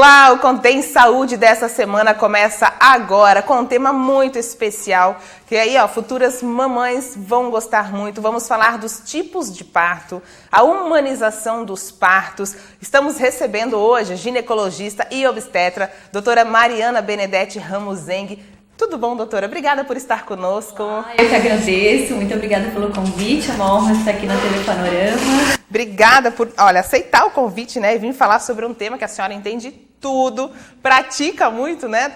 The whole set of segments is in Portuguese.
Olá, o Contém Saúde dessa semana começa agora com um tema muito especial, que aí, futuras mamães vão gostar muito. Vamos falar dos tipos de parto, a humanização dos partos. Estamos recebendo hoje a ginecologista e obstetra, doutora Mariana Benedetti Ramos Eng. Tudo bom, doutora? Obrigada por estar conosco. Eu que agradeço, muito obrigada pelo convite, é uma honra estar aqui na TV Panorama. Obrigada por, aceitar o convite, né, e vir falar sobre um tema que a senhora entende tudo, pratica muito, né?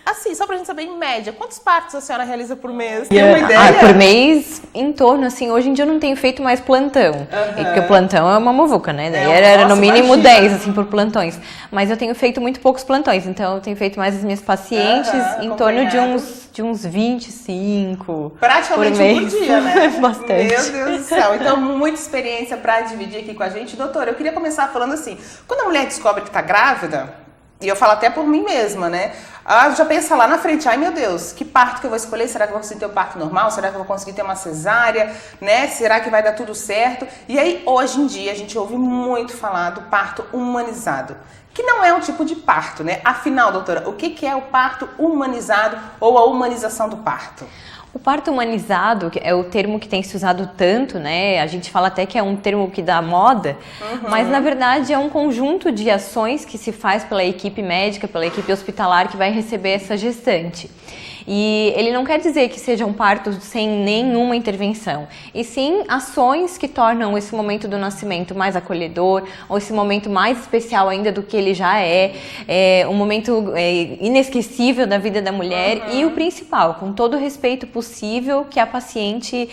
Assim, só pra gente saber, em média, quantos partos a senhora realiza por mês? Tem uma ideia? Por mês, em torno, assim, hoje em dia eu não tenho feito mais plantão, porque o plantão é uma muvuca, né? Daí era no mínimo 10, assim, por plantões. Mas eu tenho feito muito poucos plantões, então eu tenho feito mais as minhas pacientes em torno de uns 25 praticamente por mês. Por dia, né? Bastante. Meu Deus do céu. Então, muita experiência pra dividir aqui com a gente. Doutora, eu queria começar falando assim, quando a mulher descobre que tá grávida, e eu falo até por mim mesma, né? Já pensa lá na frente, ai meu Deus, que parto que eu vou escolher? Será que eu vou conseguir ter um parto normal? Será que eu vou conseguir ter uma cesárea? Né? Será que vai dar tudo certo? E aí, hoje em dia, a gente ouve muito falar do parto humanizado, que não é um tipo de parto, né? Afinal, doutora, o que é o parto humanizado ou a humanização do parto? O parto humanizado é o termo que tem se usado tanto, né? A gente fala até que é um termo que dá moda, mas na verdade é um conjunto de ações que se faz pela equipe médica, pela equipe hospitalar que vai receber essa gestante. E ele não quer dizer que seja um parto sem nenhuma intervenção, e sim ações que tornam esse momento do nascimento mais acolhedor, ou esse momento mais especial ainda do que ele já um momento inesquecível da vida da mulher, e o principal, com todo o respeito possível que a paciente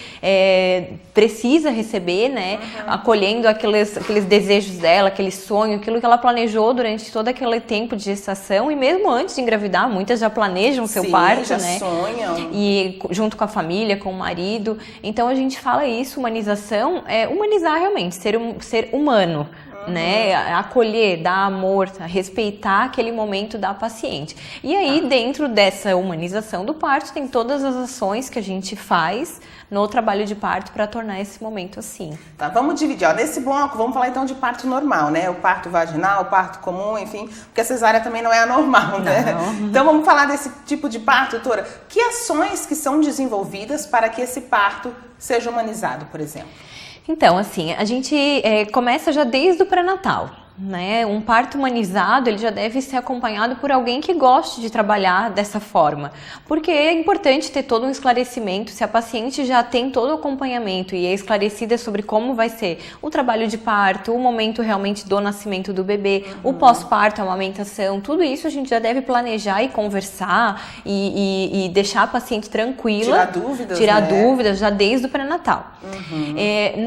precisa receber, né? Acolhendo aqueles desejos dela, aquele sonho, aquilo que ela planejou durante todo aquele tempo de gestação, e mesmo antes de engravidar, muitas já planejam o seu parto, né? Sonham. E junto com a família, com o marido. Então a gente fala isso, humanização, é humanizar realmente, ser humano. Né? Acolher, dar amor, respeitar aquele momento da paciente. E aí, dentro dessa humanização do parto, tem todas as ações que a gente faz no trabalho de parto para tornar esse momento assim. Tá, vamos dividir. Nesse bloco, vamos falar então de parto normal, né? O parto vaginal, o parto comum, enfim, porque a cesárea também não é anormal, né? Então vamos falar desse tipo de parto, doutora. Que ações que são desenvolvidas para que esse parto seja humanizado, por exemplo? Então, assim, a gente começa já desde o pré-natal, né? Um parto humanizado, ele já deve ser acompanhado por alguém que goste de trabalhar dessa forma, porque é importante ter todo um esclarecimento. Se a paciente já tem todo o acompanhamento e é esclarecida sobre como vai ser o trabalho de parto, o momento realmente do nascimento do bebê, o pós-parto, a amamentação, tudo isso a gente já deve planejar e conversar e deixar a paciente tranquila. Tirar dúvidas já desde o pré-natal.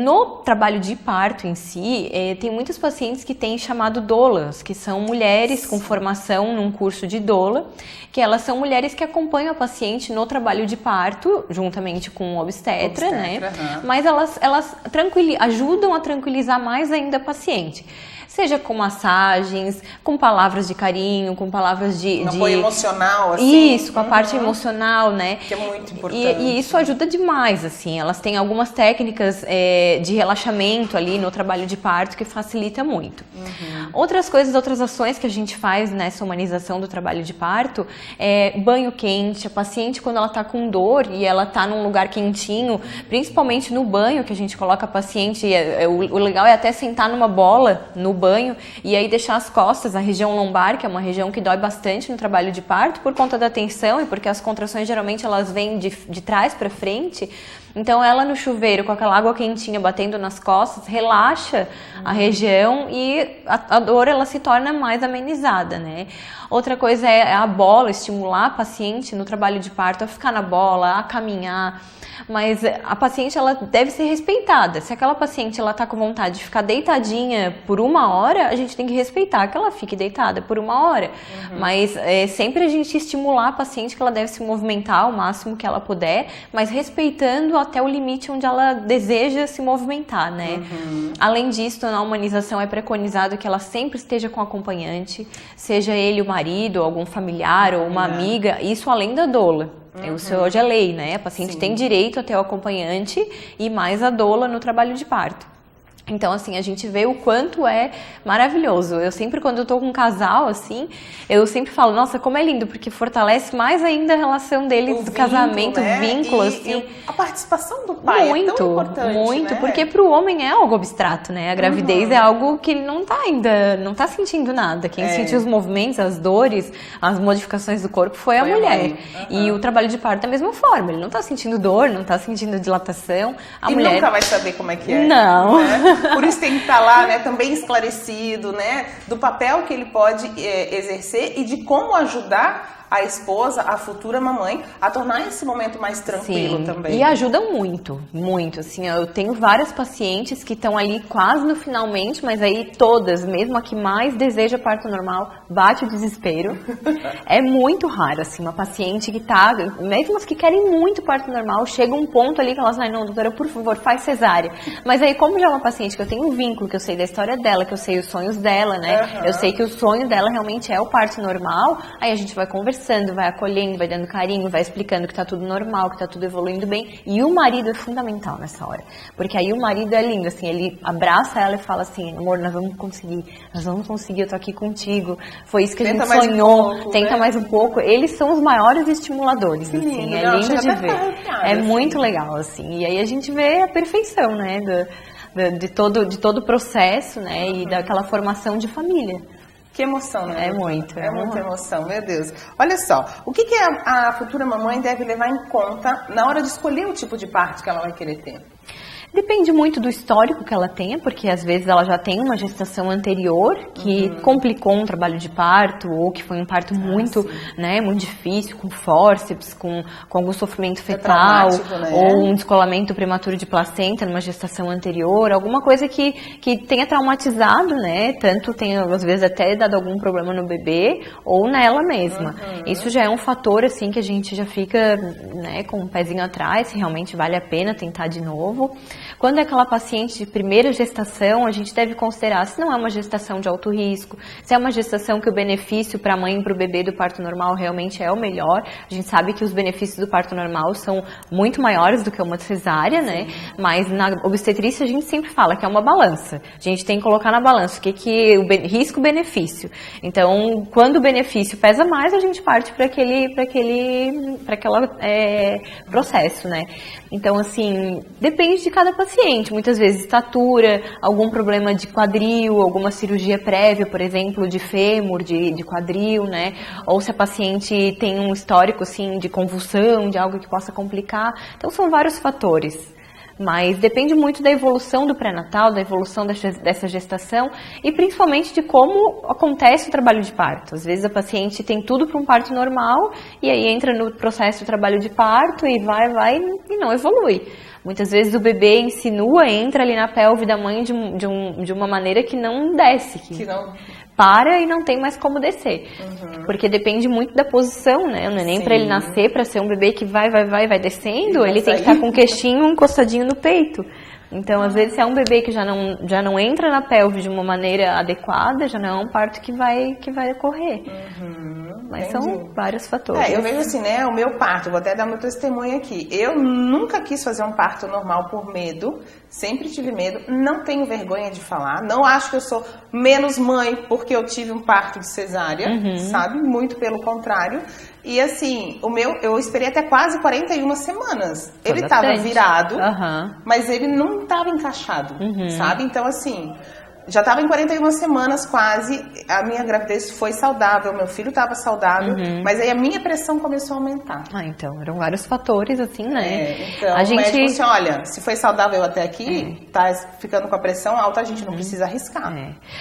No trabalho de parto em si, tem muitas pacientes que têm chamado doulas, que são mulheres com formação num curso de doula, que elas são mulheres que acompanham a paciente no trabalho de parto, juntamente com o obstetra, né? Mas elas ajudam a tranquilizar mais ainda a paciente. Seja com massagens, com palavras de carinho, com palavras de apoio emocional, assim. Isso, com a parte emocional, né? Que é muito importante. E isso ajuda demais, assim. Elas têm algumas técnicas de relaxamento ali no trabalho de parto que facilita muito. Outras ações que a gente faz nessa humanização do trabalho de parto é banho quente. A paciente, quando ela tá com dor e ela tá num lugar quentinho, principalmente no banho que a gente coloca a paciente, o legal é até sentar numa bola no banho e aí deixar as costas, a região lombar, que é uma região que dói bastante no trabalho de parto por conta da tensão e porque as contrações geralmente elas vêm de trás para frente. Então ela no chuveiro com aquela água quentinha batendo nas costas, relaxa a região e a dor ela se torna mais amenizada, né? Outra coisa é a bola, estimular a paciente no trabalho de parto a ficar na bola, a caminhar. Mas a paciente ela deve ser respeitada. Se aquela paciente ela tá com vontade de ficar deitadinha por 1 hora, a gente tem que respeitar que ela fique deitada por 1 hora. Mas sempre a gente estimular a paciente que ela deve se movimentar o máximo que ela puder, mas respeitando até o limite onde ela deseja se movimentar, né? Além disso, na humanização é preconizado que ela sempre esteja com acompanhante, seja ele o marido, algum familiar ou uma amiga, isso além da doula. Isso hoje é lei, né? A paciente tem direito a ter o acompanhante e mais a doula no trabalho de parto. Então, assim, a gente vê o quanto é maravilhoso. Eu sempre, quando eu tô com um casal, assim, eu sempre falo, nossa, como é lindo, porque fortalece mais ainda a relação deles, do casamento, né? o vínculo, assim. E a participação do pai é tão importante, muito, né? porque pro homem é algo abstrato, né? A gravidez é algo que ele não tá ainda, não tá sentindo nada. Quem sentiu os movimentos, as dores, as modificações do corpo foi a mulher. E o trabalho de parto é da mesma forma, ele não tá sentindo dor, não tá sentindo dilatação. A mulher nunca vai saber como é que é. Não. Né? Por isso tem que estar lá, né, também esclarecido, né, do papel que ele pode exercer e de como ajudar a esposa, a futura mamãe, a tornar esse momento mais tranquilo. Sim, também. E ajuda muito, muito, assim, eu tenho várias pacientes que estão ali quase no finalmente, mas aí todas, mesmo a que mais deseja parto normal, bate o desespero. É muito raro, assim, uma paciente que tá, mesmo as que querem muito parto normal, chega um ponto ali que elas falam, não, doutora, por favor, faz cesárea. Mas aí, como já é uma paciente que eu tenho um vínculo, que eu sei da história dela, que eu sei os sonhos dela, né, eu sei que o sonho dela realmente é o parto normal, aí a gente vai conversando, vai acolhendo, vai dando carinho, vai explicando que tá tudo normal, que tá tudo evoluindo bem. E o marido é fundamental nessa hora. Porque aí o marido é lindo, assim, ele abraça ela e fala assim, amor, nós vamos conseguir, eu tô aqui contigo. Foi isso que a gente sonhou, tenta mais um pouco. Eles são os maiores estimuladores, que assim, lindo, é lindo de ver. É muito legal, assim. E aí a gente vê a perfeição, né, de todo o processo, né, e daquela formação de família. Que emoção, né? É muita emoção, meu Deus. Olha só, o que a futura mamãe deve levar em conta na hora de escolher o tipo de parto que ela vai querer ter? Depende muito do histórico que ela tenha, porque às vezes ela já tem uma gestação anterior que complicou um trabalho de parto, ou que foi um parto muito, né, muito difícil, com fórceps, com algum sofrimento fetal, né? Ou um descolamento prematuro de placenta numa gestação anterior, alguma coisa que tenha traumatizado, né, tanto tenha às vezes até dado algum problema no bebê, ou nela mesma. Isso já é um fator, assim, que a gente já fica, né, com um pezinho atrás, se realmente vale a pena tentar de novo. Quando é aquela paciente de primeira gestação, a gente deve considerar se não é uma gestação de alto risco, se é uma gestação que o benefício para a mãe e para o bebê do parto normal realmente é o melhor. A gente sabe que os benefícios do parto normal são muito maiores do que uma cesárea, né? Mas na obstetrícia a gente sempre fala que é uma balança. A gente tem que colocar na balança o risco-benefício. Então, quando o benefício pesa mais, a gente parte para aquele processo, né? Então, assim, depende de cada paciente. Muitas vezes estatura, algum problema de quadril, alguma cirurgia prévia, por exemplo, de fêmur, de quadril, né? Ou se a paciente tem um histórico, assim, de convulsão, de algo que possa complicar. Então, são vários fatores. Mas depende muito da evolução do pré-natal, da evolução dessa gestação e principalmente de como acontece o trabalho de parto. Às vezes a paciente tem tudo para um parto normal e aí entra no processo do trabalho de parto e vai e não evolui. Muitas vezes o bebê insinua, entra ali na pelve da mãe de uma maneira que não desce. Que não... para e não tem mais como descer. Porque depende muito da posição, né? O neném, para ele nascer, para ser um bebê que vai descendo, ele tem que estar com o queixinho encostadinho no peito. Então, às vezes, se é um bebê que já não entra na pelve de uma maneira adequada, já não é um parto que vai ocorrer. Mas são vários fatores. Eu vejo assim, né? O meu parto, vou até dar meu testemunho aqui. Eu nunca quis fazer um parto normal por medo, sempre tive medo, não tenho vergonha de falar, não acho que eu sou menos mãe porque eu tive um parto de cesárea, sabe? Muito pelo contrário. E assim, eu esperei até quase 41 semanas. Ele estava virado, mas ele não estava encaixado, sabe? Então assim, já estava em 41 semanas quase, a minha gravidez foi saudável, meu filho estava saudável, mas aí a minha pressão começou a aumentar. Então, eram vários fatores, assim, né? Então, o médico disse, olha, se foi saudável até aqui, tá ficando com a pressão alta, a gente não precisa arriscar.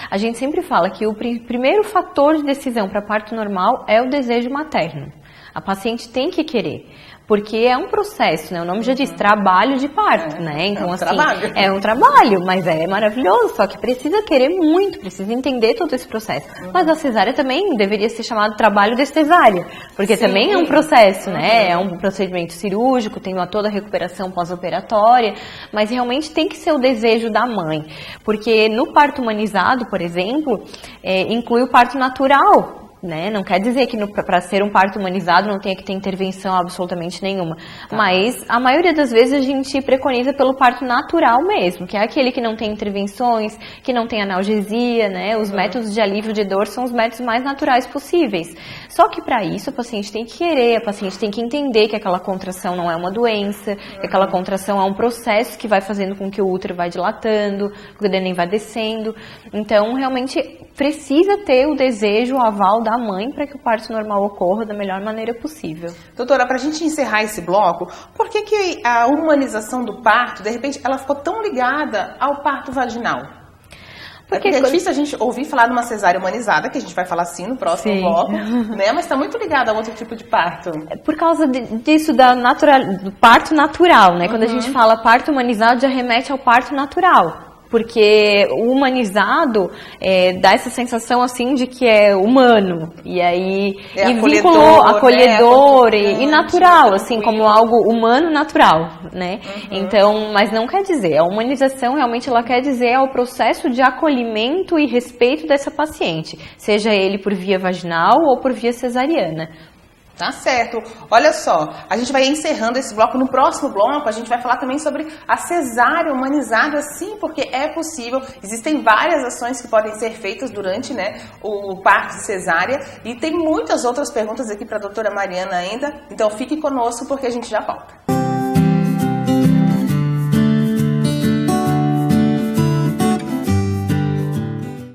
A gente sempre fala que o primeiro fator de decisão para parto normal é o desejo materno. A paciente tem que querer. Porque é um processo, né? O nome já diz, trabalho de parto, né? Então, é um trabalho, mas é maravilhoso, só que precisa querer muito, precisa entender todo esse processo. Mas a cesárea também deveria ser chamado trabalho de cesárea, porque também é um processo, né? É um procedimento cirúrgico, tem toda a recuperação pós-operatória, mas realmente tem que ser o desejo da mãe. Porque no parto humanizado, por exemplo, inclui o parto natural. né? Não quer dizer que para ser um parto humanizado não tenha que ter intervenção absolutamente nenhuma. Tá. Mas a maioria das vezes a gente preconiza pelo parto natural mesmo, que é aquele que não tem intervenções, que não tem analgesia, né? Os métodos de alívio de dor são os métodos mais naturais possíveis. Só que para isso a paciente tem que querer, a paciente tem que entender que aquela contração não é uma doença, que aquela contração é um processo que vai fazendo com que o útero vai dilatando, que o neném vai descendo. Então, realmente precisa ter o desejo, o aval da mãe para que o parto normal ocorra da melhor maneira possível. Doutora, para a gente encerrar esse bloco, por que a humanização do parto, de repente, ela ficou tão ligada ao parto vaginal? Porque é difícil a gente ouvir falar de uma cesárea humanizada, que a gente vai falar sim no próximo bloco, né? Mas está muito ligada a outro tipo de parto. Por causa disso do parto natural, né? Quando a gente fala parto humanizado, já remete ao parto natural. Porque o humanizado dá essa sensação assim de que é humano, e aí acolhedor e natural, assim, como algo humano natural, né? Então, mas não quer dizer, a humanização realmente ela quer dizer o processo de acolhimento e respeito dessa paciente, seja ele por via vaginal ou por via cesariana. Tá certo. Olha só, a gente vai encerrando esse bloco. No próximo bloco, a gente vai falar também sobre a cesárea humanizada, sim, porque é possível. Existem várias ações que podem ser feitas durante, né, o parto de cesárea. E tem muitas outras perguntas aqui para a doutora Mariana ainda. Então, fique conosco porque a gente já volta.